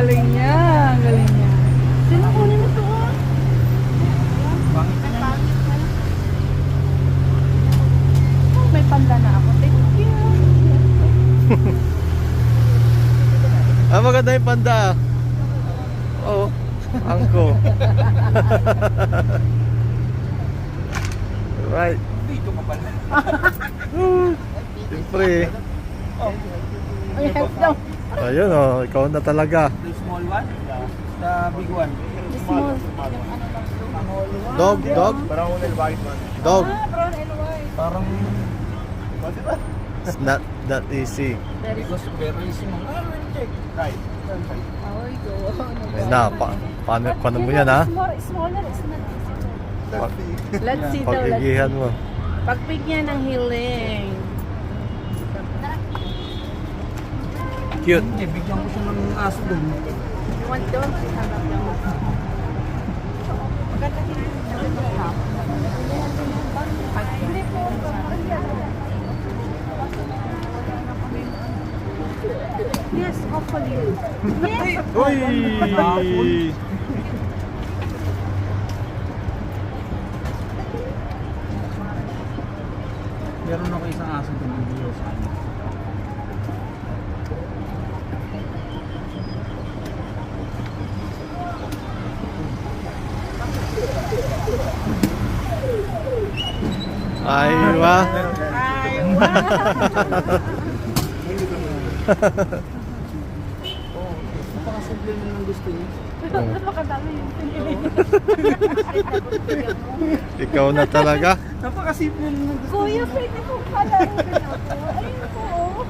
galing niya. Ang galing niya. Sino kunin mo ito? May panda na ako. Thank you. Maganda yung panda. Oo. Angko. Right. Dito ka pala. Siyempre. Ay, help daw. Ayun oh, ikaw na talaga. The small one? The big one? Small. Dog, dog, Parang wala yung bakit man. dog. Brown and white. Parang... Pwede ba? It's not that easy. Very Because very easy mo. Check. Right. Ay, go. Ayun na, paano mo yan ha? Smaller is not easy. Let's see daw. Pagigihan mo. Pagbigyan ng healing. Cute. Hindi, bigyan ko siya ng aso doon. You want doon? Yes, hopefully. Yes. Uy! Meron ako isang aso doon ng video sa akin. Aywa. Napakasimple mo ng gusto niya. Napakadami yung pinili. Ikaw na talaga. Napakasimple mo ng gusto Kuya, pwede po pala. Ayun po.